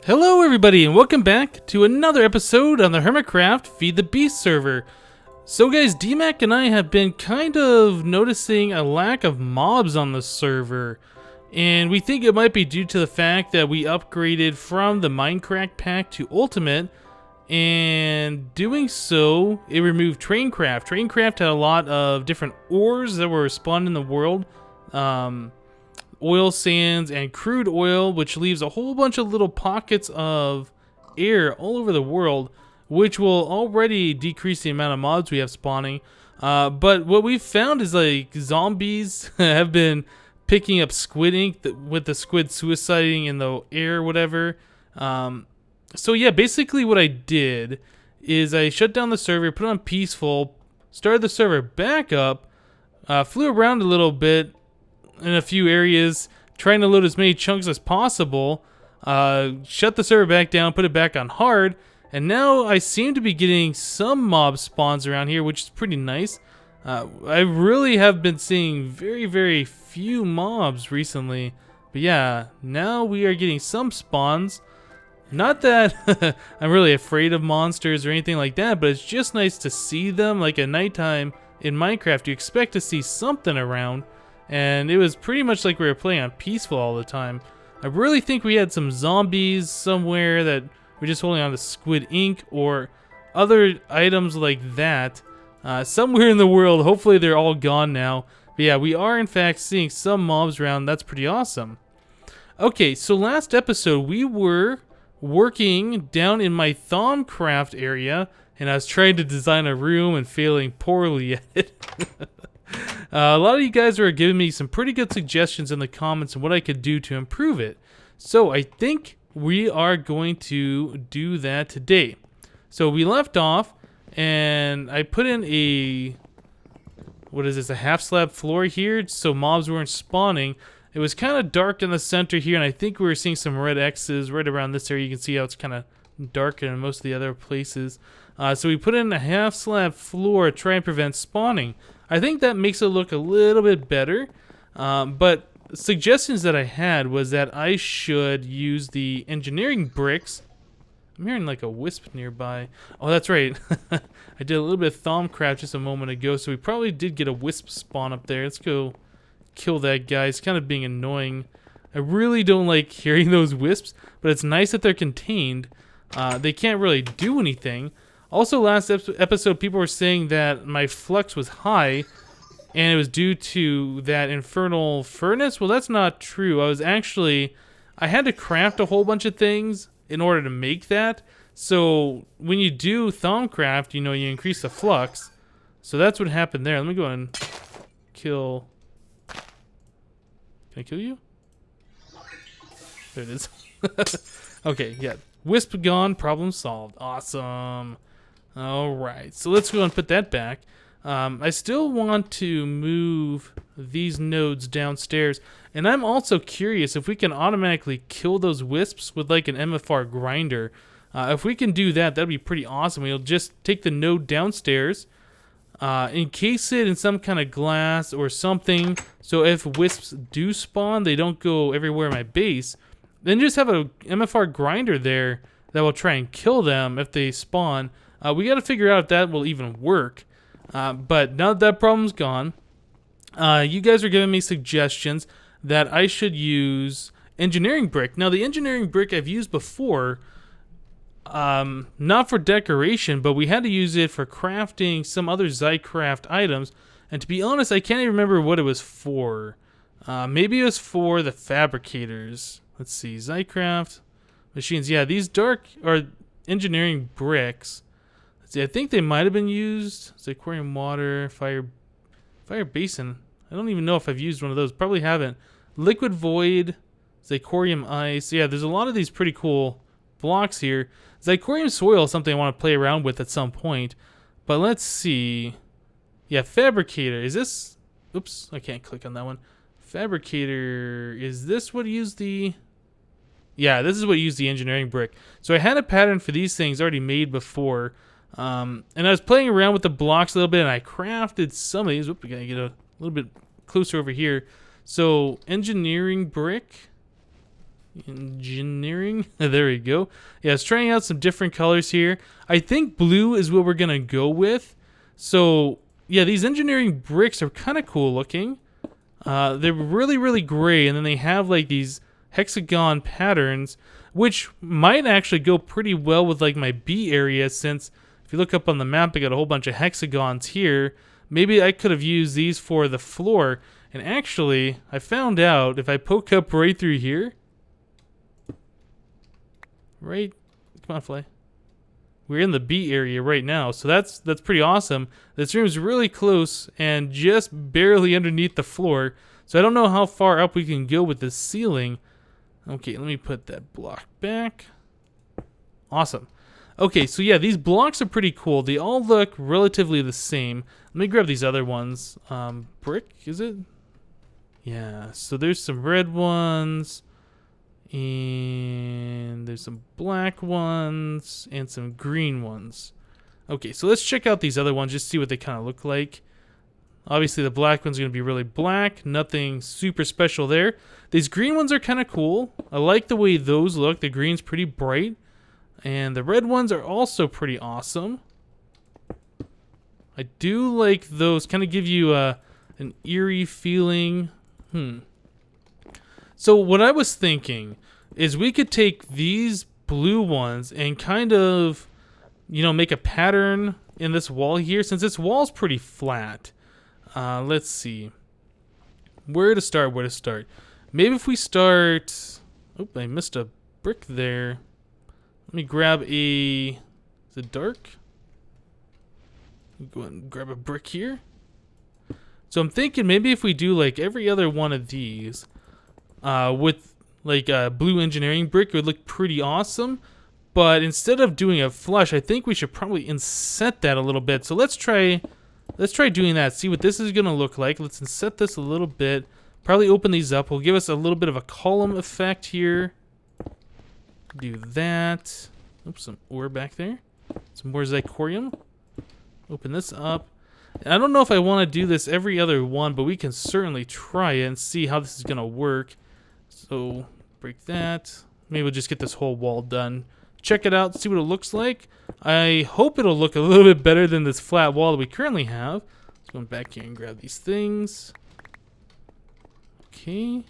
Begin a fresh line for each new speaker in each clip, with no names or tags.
Hello everybody and welcome back to another episode on the HermitCraft Feed the Beast server. So guys, DMAC and I have been kind of noticing a lack of mobs on the server. And we think it might be due to the fact that we upgraded from the Minecraft pack to Ultimate. And doing so, it removed Thaumcraft. Thaumcraft had a lot of different ores that were spawned in the world. Oil sands and crude oil, which leaves a whole bunch of little pockets of air all over the world, which will already decrease the amount of mobs we have spawning. But what we've found is like zombies have been picking up squid ink with the squid suiciding in the air or whatever. So yeah, basically what I did is I shut down the server, put it on peaceful, started the server back up, flew around a little bit in a few areas, trying to load as many chunks as possible, shut the server back down, put it back on hard, and now I seem to be getting some mob spawns around here, which is pretty nice. I really have been seeing very few mobs recently, but yeah, now we are getting some spawns. Not that I'm really afraid of monsters or anything like that, but it's just nice to see them. Like at nighttime in Minecraft, you expect to see something around. And it was pretty much like we were playing on peaceful all the time. I really think we had some zombies somewhere that were just holding on to squid ink or other items like that. Somewhere in the world, hopefully they're all gone now. But yeah, we are in fact seeing some mobs around. That's pretty awesome. Okay, so last episode we were working down in my Thaumcraft area. And I was trying to design a room and failing poorly at it. A lot of you guys are giving me some pretty good suggestions in the comments on what I could do to improve it. So I think we are going to do that today. So we left off and I put in a, what is this, a half slab floor here so mobs weren't spawning. It was kind of dark in the center here and I think we were seeing some red X's right around this area. You can see how it's kind of darker than most of the other places. So we put in a half slab floor to try and prevent spawning. I think that makes it look a little bit better, but suggestions that I had was that I should use the engineering bricks. I'm hearing like a wisp nearby. Oh, that's right. I did a little bit of Thaumcraft just a moment ago, so we probably did get a wisp spawn up there. Let's go kill that guy. It's kind of being annoying. I really don't like hearing those wisps, but it's nice that they're contained. They can't really do anything. Also, last episode, people were saying that my flux was high, and it was due to that infernal furnace. Well, that's not true. I had to craft a whole bunch of things in order to make that. So, when you do Thaumcraft, you know, you increase the flux. So that's what happened there. Let me go and kill... Can I kill you? There it is. Okay, yeah. Wisp gone, problem solved. Awesome. Alright, so let's go and put that back. I still want to move these nodes downstairs, and I'm also curious if we can automatically kill those wisps with like an MFR grinder. If we can do that, that'd be pretty awesome. We'll just take the node downstairs, encase it in some kind of glass or something, so if wisps do spawn, they don't go everywhere in my base. Then just have a MFR grinder there that will try and kill them if they spawn. We got to figure out if that will even work. But now that problem's gone, you guys are giving me suggestions that I should use engineering brick. Now, the engineering brick I've used before, not for decoration, but we had to use it for crafting some other Zycraft items. And to be honest, I can't even remember what it was for. Maybe it was for the fabricators. Let's see, Zycraft machines. Yeah, these dark or engineering bricks. See, I think they might have been used. Aquarium water, fire basin. I don't even know if I've used one of those. Probably haven't. Liquid void, Zycorium ice. Yeah, there's a lot of these pretty cool blocks here. Zycorium soil is something I want to play around with at some point. But let's see. Yeah, fabricator. Is this... Oops, I can't click on that one. Fabricator. Is this what used the... Yeah, this is what used the engineering brick. So I had a pattern for these things already made before. And I was playing around with the blocks a little bit, and I crafted some of these. Oop, we gotta get a little bit closer over here. So, engineering brick. Engineering. There we go. Yeah, it's trying out some different colors here. I think blue is what we're going to go with. So, yeah, these engineering bricks are kind of cool looking. They're really, really gray, and then they have like these hexagon patterns, which might actually go pretty well with like my B area, since if you look up on the map, I got a whole bunch of hexagons here. Maybe I could have used these for the floor. And actually, I found out if I poke up right through here, right, come on, fly. We're in the B area right now, so that's pretty awesome. This room is really close and just barely underneath the floor, so I don't know how far up we can go with the ceiling. Okay, let me put that block back. Awesome. Okay, so yeah, these blocks are pretty cool. They all look relatively the same. Let me grab these other ones. Brick, is it? Yeah, so there's some red ones. And there's some black ones and some green ones. Okay, so let's check out these other ones, just see what they kind of look like. Obviously, the black one's going to be really black. Nothing super special there. These green ones are kind of cool. I like the way those look. The green's pretty bright. And the red ones are also pretty awesome. I do like those. Kind of give you an eerie feeling. So what I was thinking is we could take these blue ones and kind of, you know, make a pattern in this wall here, since this wall's pretty flat. Let's see. Where to start? Maybe if we start... Oh, I missed a brick there. Let me grab a... Is it dark? Go ahead and grab a brick here. So I'm thinking maybe if we do like every other one of these... with like a blue engineering brick, it would look pretty awesome. But instead of doing a flush, I think we should probably inset that a little bit. So let's try doing that. See what this is gonna look like. Let's inset this a little bit. Probably open these up. Will give us a little bit of a column effect here. Do that. Oops, some ore back there. Some more zirconium. Open this up. And I don't know if I want to do this every other one, but we can certainly try it and see how this is gonna work. So break that. Maybe we'll just get this whole wall done. Check it out, see what it looks like. I hope it'll look a little bit better than this flat wall that we currently have. Let's go back here and grab these things. Okay.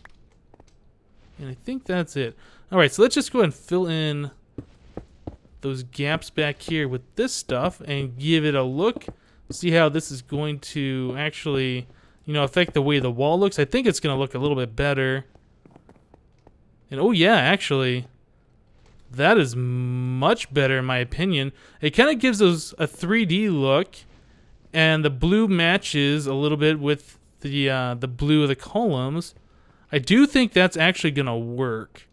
And I think that's it. Alright, so let's just go ahead and fill in those gaps back here with this stuff and give it a look. See how this is going to actually, you know, affect the way the wall looks. I think it's going to look a little bit better. And oh yeah, actually, that is much better in my opinion. It kind of gives us a 3D look, and the blue matches a little bit with the blue of the columns. I do think that's actually gonna work.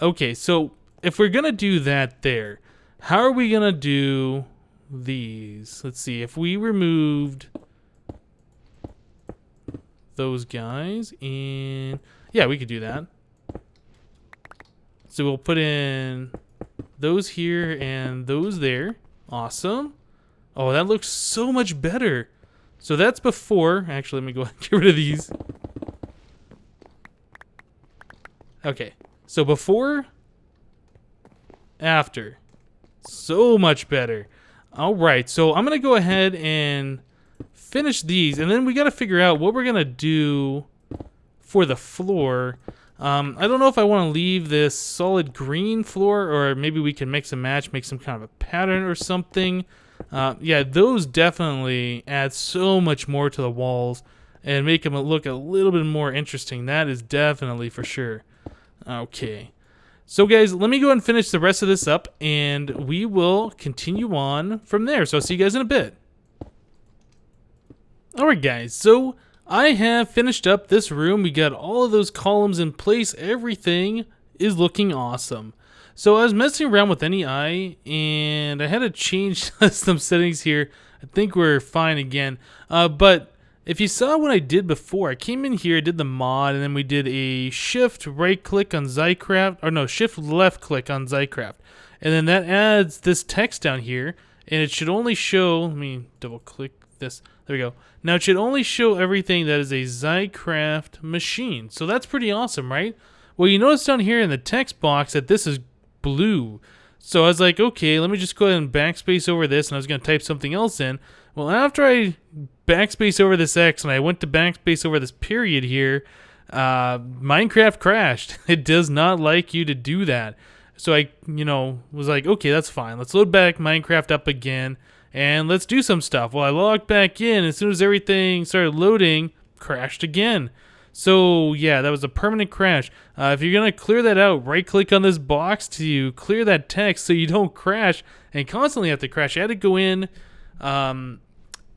Okay, so if we're gonna do that there, how are we gonna do these? Let's see, if we removed those guys, and yeah, we could do that. So we'll put in those here and those there. Awesome. Oh, that looks so much better. So that's before. Actually, let me go ahead and get rid of these. Okay. So before, after. So much better. All right. So I'm going to go ahead and finish these. And then we got to figure out what we're going to do for the floor. I don't know if I want to leave this solid green floor, or maybe we can mix and match, make some kind of a pattern or something. Yeah, those definitely add so much more to the walls and make them look a little bit more interesting. That is definitely for sure. Okay. So guys, let me go ahead and finish the rest of this up, and we will continue on from there. So I'll see you guys in a bit. Alright guys, so I have finished up this room. We got all of those columns in place. Everything is looking awesome. So I was messing around with NEI, and I had to change some settings here. I think we're fine again. But if you saw what I did before, I came in here, I did the mod, and then we did a shift right click on Zycraft, or no, shift left click on Zycraft. And then that adds this text down here, and it should only show, let me double click this. There we go. Now it should only show everything that is a Zycraft machine. So that's pretty awesome, right? Well, you notice down here in the text box that this is blue. So I was like, okay, let me just go ahead and backspace over this, and I was going to type something else in. Well, after I backspace over this X and I went to backspace over this period here, Minecraft crashed. It does not like you to do that. So I, was like, okay, that's fine. Let's load back Minecraft up again, and let's do some stuff. Well, I logged back in. As soon as everything started loading, crashed again. So yeah, that was a permanent crash. If you're gonna clear that out, right click on this box to clear that text so you don't crash and constantly have to crash. I had to go in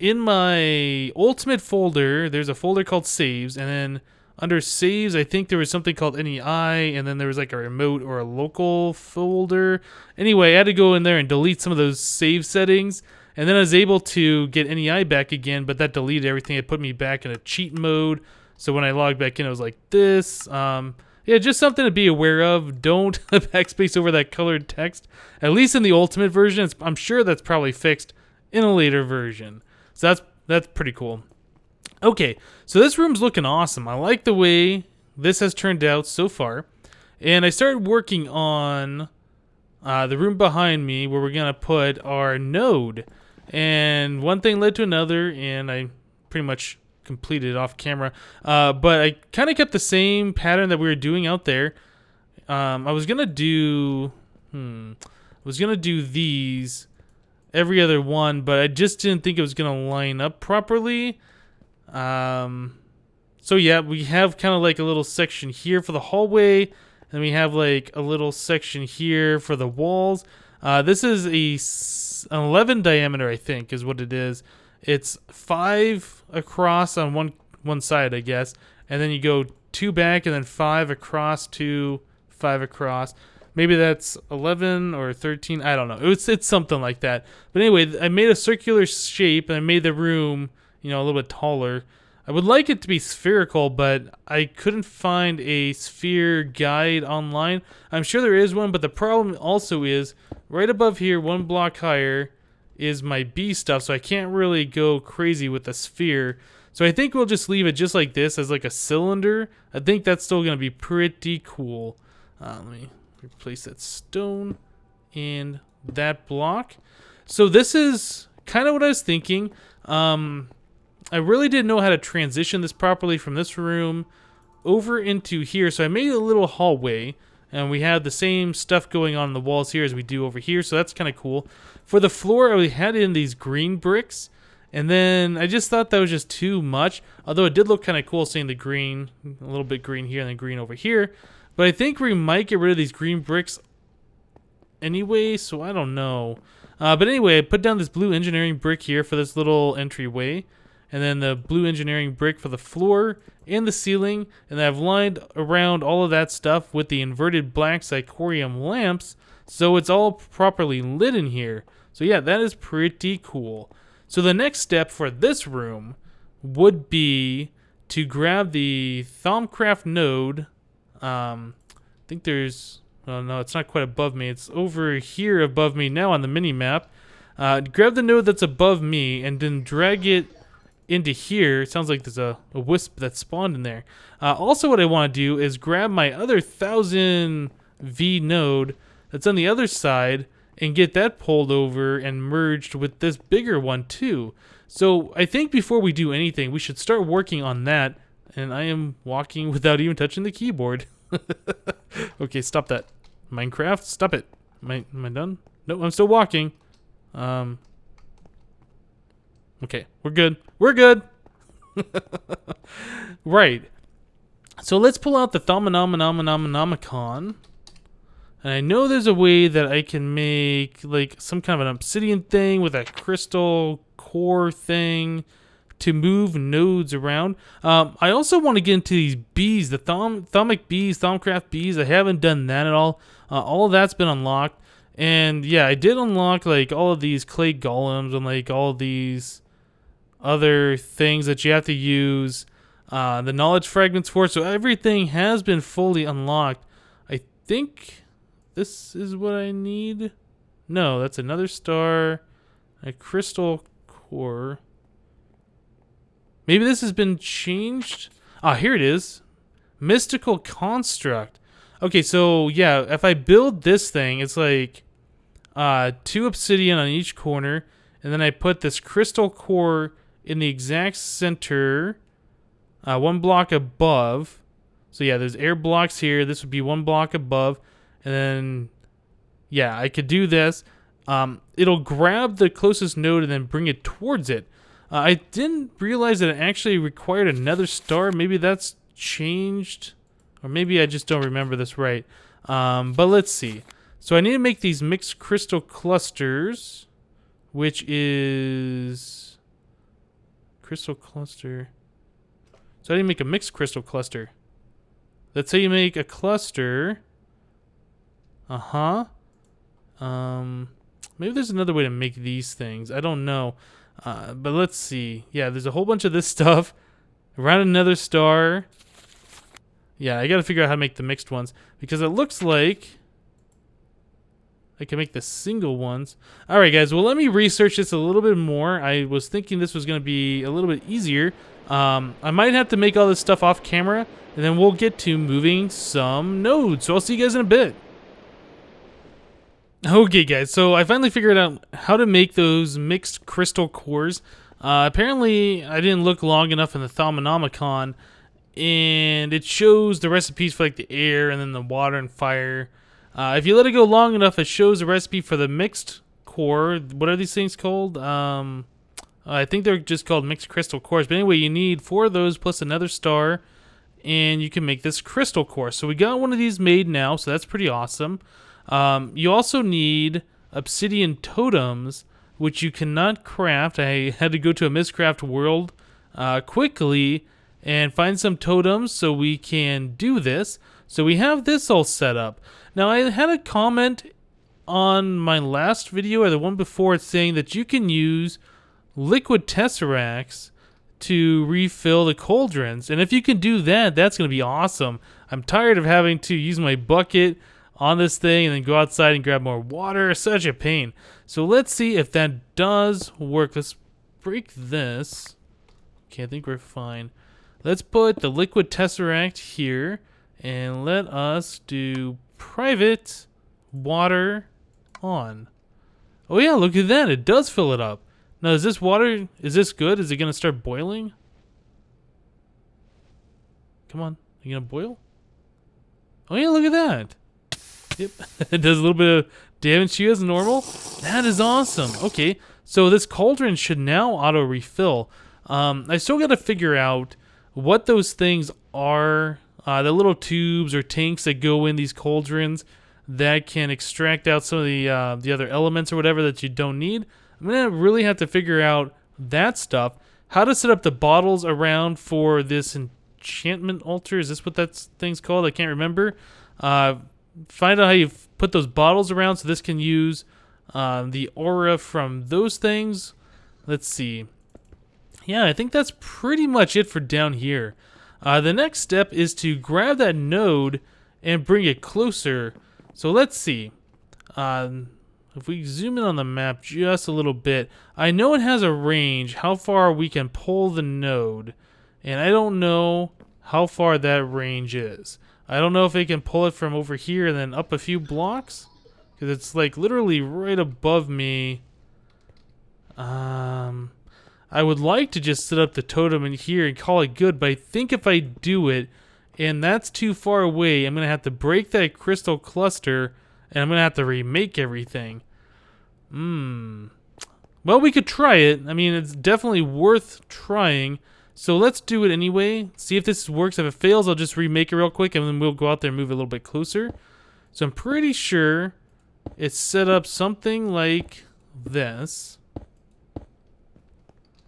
my ultimate folder. There's a folder called saves, and then under saves I think there was something called NEI, and then there was like a remote or a local folder. Anyway, I had to go in there and delete some of those save settings, and then I was able to get NEI back again, but that deleted everything. It put me back in a cheat mode. So when I logged back in, it was like this. Yeah, just something to be aware of. Don't backspace over that colored text. At least in the ultimate version, I'm sure that's probably fixed in a later version. So that's pretty cool. Okay, so this room's looking awesome. I like the way this has turned out so far. And I started working on the room behind me where we're going to put our node. And one thing led to another, and I pretty much completed off camera, but I kind of kept the same pattern that we were doing out there. I was gonna do these every other one, but I just didn't think it was gonna line up properly. So yeah, we have kind of like a little section here for the hallway, and we have like a little section here for the walls. This is an 11 diameter, I think, is what it is. It's 5 across on one side, I guess, and then you go 2 back, and then 5 across, 2, 5 across. Maybe that's 11 or 13. I don't know. It's something like that. But anyway, I made a circular shape, and I made the room, a little bit taller. I would like it to be spherical, but I couldn't find a sphere guide online. I'm sure there is one, but the problem also is right above here, 1 block higher, is my B stuff, so I can't really go crazy with the sphere. So I think we'll just leave it just like this as like a cylinder. I think that's still going to be pretty cool. Let me replace that stone and that block. So this is kind of what I was thinking. I really didn't know how to transition this properly from this room over into here. So I made a little hallway, and we have the same stuff going on the walls here as we do over here. So that's kind of cool. For the floor, I had in these green bricks, and then I just thought that was just too much. Although it did look kind of cool seeing the green, a little bit green here and then green over here. But I think we might get rid of these green bricks anyway, so I don't know. But anyway, I put down this blue engineering brick here for this little entryway, and then the blue engineering brick for the floor and the ceiling, and I've lined around all of that stuff with the inverted black zirconium lamps, so it's all properly lit in here. So yeah, that is pretty cool. So the next step for this room would be to grab the Thaumcraft node. I think there's... Oh no, it's not quite above me. It's over here above me now on the mini-map. Grab the node that's above me and then drag it into here. It sounds like there's a wisp that spawned in there. Also what I want to do is grab my other 1000 V node that's on the other side and get that pulled over and merged with this bigger one too. So I think before we do anything, we should start working on that. And I am walking without even touching the keyboard. Okay, stop that. Minecraft, stop it. Am I done? No, I'm still walking. Okay, we're good. We're good. Right. So let's pull out the Thaumcraft. And I know there's a way that I can make like some kind of an obsidian thing with a crystal core thing to move nodes around. I also want to get into these bees, the Thaumcraft bees. I haven't done that at all. All of that's been unlocked. And yeah, I did unlock like all of these clay golems and like all of these other things that you have to use the knowledge fragments for. So everything has been fully unlocked. I think this is what I need. No, that's another star, a crystal core. Maybe this has been changed. Ah, here it is. Mystical construct. Okay, so yeah, if I build this thing, it's like 2 obsidian on each corner, and then I put this crystal core in the exact center, 1 block above. So yeah, there's air blocks here. This would be 1 block above, and then yeah, I could do this. It'll grab the closest node and then bring it towards it. I didn't realize that it actually required another star. Maybe that's changed, or maybe I just don't remember this right. But let's see. So I need to make these mixed crystal clusters, which is crystal cluster. So I need to make a mixed crystal cluster. Let's say you make a cluster. Maybe there's another way to make these things. I don't know. But let's see. Yeah, there's a whole bunch of this stuff around another star. Yeah, I gotta figure out how to make the mixed ones, because it looks like I can make the single ones. Alright guys, well let me research this a little bit more. I was thinking this was going to be a little bit easier. I might have to make all this stuff off camera, and then we'll get to moving some nodes. So I'll see you guys in a bit. Okay guys, so I finally figured out how to make those mixed crystal cores. Apparently I didn't look long enough in the Thaumcraft, and it shows the recipes for like the air and then the water and fire. If you let it go long enough, it shows a recipe for the mixed core. What are these things called? I think they're just called mixed crystal cores. But anyway, you need 4 of those plus another star, and you can make this crystal core. So we got one of these made now, so that's pretty awesome. You also need obsidian totems, which you cannot craft. I had to go to a MODPACK world quickly and find some totems so we can do this. So we have this all set up. Now I had a comment on my last video or the one before saying that you can use liquid tesseracts to refill the cauldrons, and if you can do that, that's going to be awesome. I'm tired of having to use my bucket on this thing and then go outside and grab more water. Such a pain. So let's see if that does work. Let's break this. Okay, I think we're fine. Let's put the liquid tesseract here, and let us do private water on. Oh yeah, look at that. It does fill it up. Now, is this water, is this good? Is it going to start boiling? Come on. Are you going to boil? Oh yeah, look at that. Yep. It does a little bit of damage to you as normal. That is awesome. Okay, so this cauldron should now auto-refill. I still got to figure out what those things are. The little tubes or tanks that go in these cauldrons that can extract out some of the other elements or whatever that you don't need. I'm going to really have to figure out that stuff. How to set up the bottles around for this enchantment altar. Is this what that thing's called? I can't remember. Find out how you put those bottles around so this can use the aura from those things. Let's see. Yeah, I think that's pretty much it for down here. The next step is to grab that node and bring it closer. So let's see. If we zoom in on the map just a little bit, I know it has a range, how far we can pull the node. And I don't know how far that range is. I don't know if it can pull it from over here and then up a few blocks, because it's like literally right above me. I would like to just set up the totem in here and call it good, but I think if I do it and that's too far away, I'm going to have to break that crystal cluster and I'm going to have to remake everything. Well, we could try it. I mean, it's definitely worth trying. So let's do it anyway. See if this works. If it fails, I'll just remake it real quick and then we'll go out there and move a little bit closer. So I'm pretty sure it's set up something like this.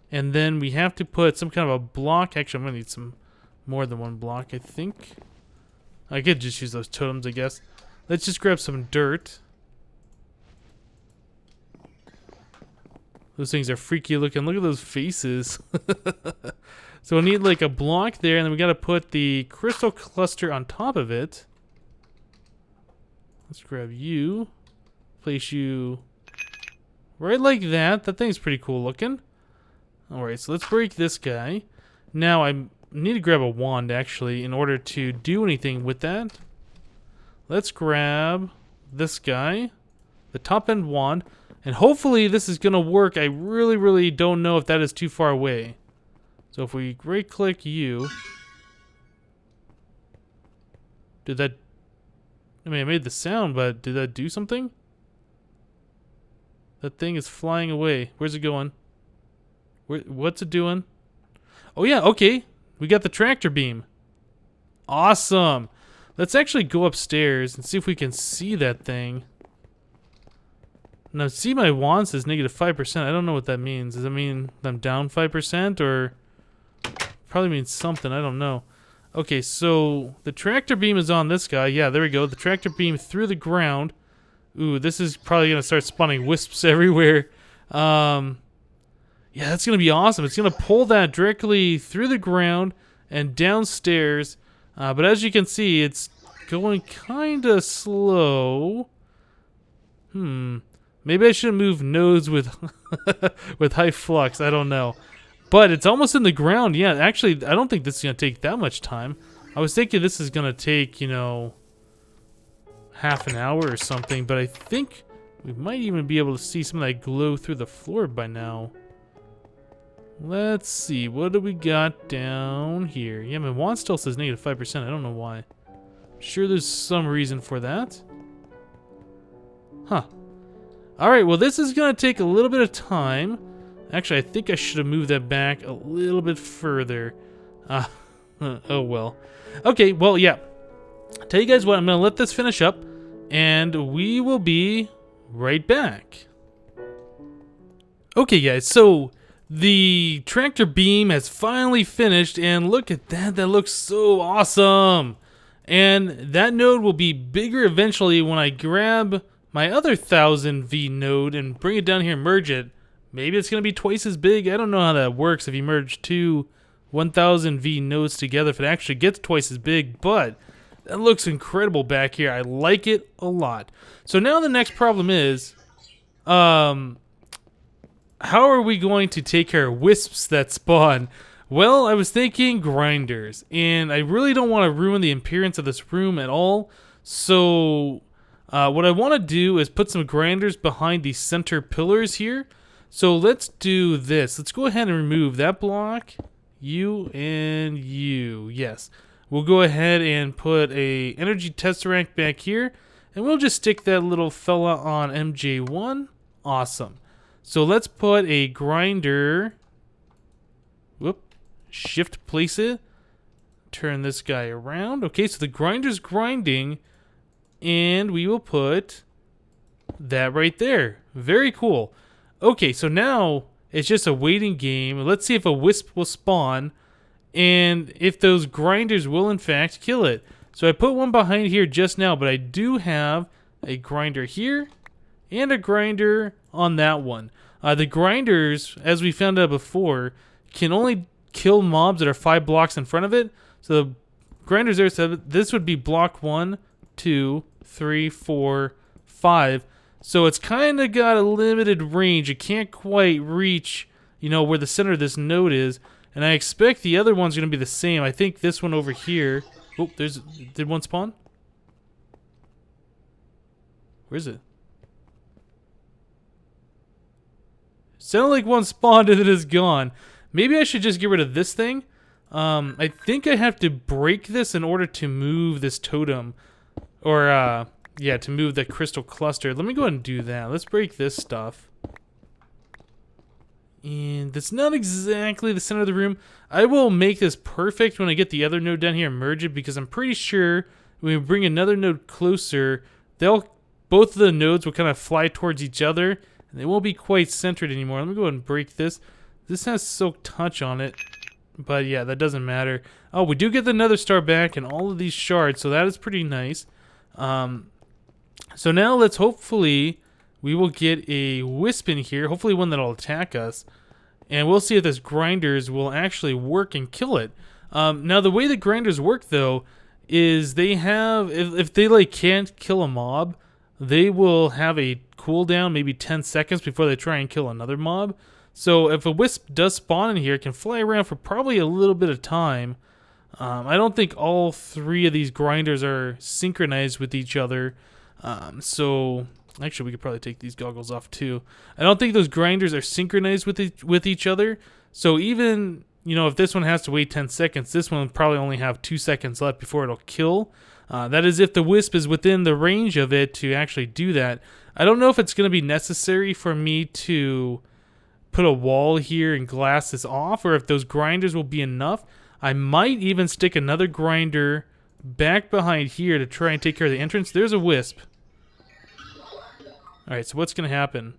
And then we have to put some kind of a block. Actually, I'm going to need some more than one block, I think. I could just use those totems, I guess. Let's just grab some dirt. Those things are freaky looking. Look at those faces. So we'll need like a block there, and then we got to put the crystal cluster on top of it. Let's grab you. Place you right like that. That thing's pretty cool looking. Alright, so let's break this guy. Now I need to grab a wand, actually, in order to do anything with that. let's grab this guy, the top end wand, and hopefully this is gonna work. I really don't know if that is too far away. So if we right click you, did that, I mean, I made the sound, but did that do something? That thing is flying away. Where's it going? What's it doing? Oh yeah, okay. We got the tractor beam. Awesome. Let's actually go upstairs and see if we can see that thing. Now, see, my wand says -5%. I don't know what that means. Does it mean I'm down 5% or probably means something? I don't know. Okay, so the tractor beam is on this guy. Yeah, there we go. The tractor beam through the ground. Ooh, this is probably going to start spawning wisps everywhere. Yeah, that's going to be awesome. It's going to pull that directly through the ground and downstairs. But as you can see, it's going kind of slow. Maybe I should move nodes with with high flux. I don't know. But it's almost in the ground. Yeah, actually, I don't think this is going to take that much time. I was thinking this is going to take, you know, half an hour or something. But I think we might even be able to see some of that glow through the floor by now. Let's see. What do we got down here? Yeah, my wand still says -5%. I don't know why. I'm sure there's some reason for that. Huh. Alright, well, this is going to take a little bit of time. Actually, I think I should have moved that back a little bit further. Oh well. Okay, well, yeah. Tell you guys what, I'm going to let this finish up, and we will be right back. Okay, guys, so the tractor beam has finally finished, and look at that. That looks so awesome. And that node will be bigger eventually when I grab my other 1000V node and bring it down here and merge it. Maybe it's going to be twice as big. I don't know how that works if you merge two 1000V nodes together, if it actually gets twice as big, but that looks incredible back here. I like it a lot. So now the next problem is, how are we going to take care of wisps that spawn? Well, I was thinking grinders, and I really don't want to ruin the appearance of this room at all. So what I want to do is put some grinders behind the center pillars here. So let's do this. Let's go ahead and remove that block, you and you. Yes. We'll go ahead and put a energy tesseract back here, and we'll just stick that little fella on MJ1. Awesome. So let's put a grinder. Whoop. Shift place it. Turn this guy around. Okay, so the grinder's grinding, and we will put that right there. Very cool. Okay, so now it's just a waiting game. Let's see if a wisp will spawn and if those grinders will in fact kill it. So I put one behind here just now, but I do have a grinder here and a grinder on that one. The grinders, as we found out before, can only kill mobs that are 5 blocks in front of it. So the grinders there, so this would be block 1, 2, 3, 4, 5. So it's kind of got a limited range. It can't quite reach, you know, where the center of this node is. And I expect the other one's going to be the same. I think this one over here. Oh, did one spawn? Where is it? Sounded like one spawned and it is gone. Maybe I should just get rid of this thing. I think I have to break this in order to move this totem. Or, yeah, to move the crystal cluster. Let me go ahead and do that. Let's break this stuff. And that's not exactly the center of the room. I will make this perfect when I get the other node down here and merge it, because I'm pretty sure when we bring another node closer, both of the nodes will kind of fly towards each other, and they won't be quite centered anymore. Let me go ahead and break this. This has Silk Touch on it, but yeah, that doesn't matter. Oh, we do get the Nether Star back and all of these shards, so that is pretty nice. So now let's hopefully we will get a wisp in here, hopefully one that'll attack us, and we'll see if this grinders will actually work and kill it. Now the way the grinders work though is they have, if they like can't kill a mob, they will have a cooldown, maybe 10 seconds before they try and kill another mob. So if a wisp does spawn in here, it can fly around for probably a little bit of time. I don't think all 3 of these grinders are synchronized with each other. So actually, we could probably take these goggles off too. I don't think those grinders are synchronized with each other. So even, you know, if this one has to wait 10 seconds, this one will probably only have 2 seconds left before it'll kill. That is if the wisp is within the range of it to actually do that. I don't know if it's going to be necessary for me to put a wall here and glass this off, or if those grinders will be enough. I might even stick another grinder back behind here to try and take care of the entrance. There's a wisp. Alright, so what's going to happen?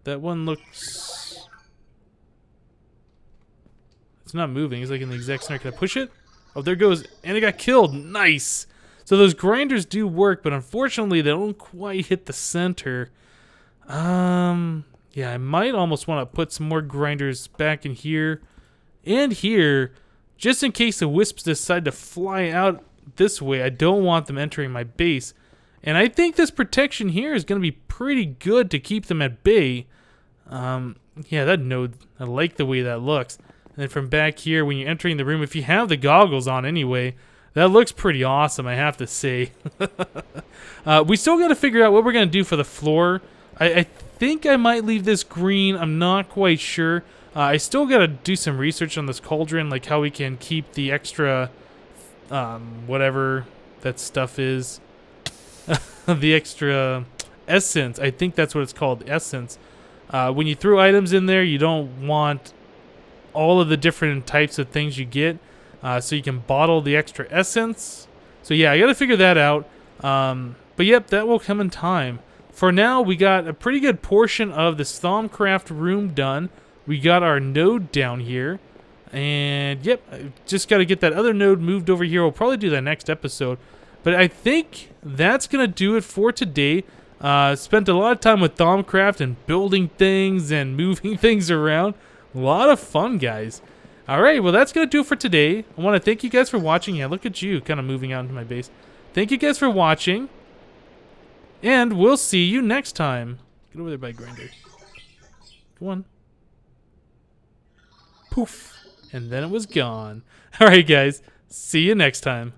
That one looks... It's not moving. It's like in the exact center. Can I push it? Oh, there it goes. And it got killed. Nice! So those grinders do work, but unfortunately they don't quite hit the center. Yeah, I might almost want to put some more grinders back in here and here, just in case the wisps decide to fly out this way. I don't want them entering my base. And I think this protection here is going to be pretty good to keep them at bay. Yeah, that node, I like the way that looks. And then from back here, when you're entering the room, if you have the goggles on anyway, that looks pretty awesome, I have to say. We still got to figure out what we're going to do for the floor. I think I might leave this green. I'm not quite sure. I still got to do some research on this cauldron, like how we can keep the extra, whatever that stuff is. The extra essence. I think that's what it's called, essence. When you throw items in there, you don't want all of the different types of things you get. So you can bottle the extra essence. So yeah, I got to figure that out. But yep, that will come in time. For now, we got a pretty good portion of this Thaumcraft room done. We got our node down here. And yep, I just got to get that other node moved over here. We'll probably do that next episode. But I think that's going to do it for today. Spent a lot of time with Thaumcraft and building things and moving things around. A lot of fun, guys. Alright, well that's going to do it for today. I want to thank you guys for watching. Yeah, look at you kind of moving out into my base. Thank you guys for watching. And we'll see you next time. Get over there by grinder. Come on. Poof. And then it was gone. Alright, guys. See you next time.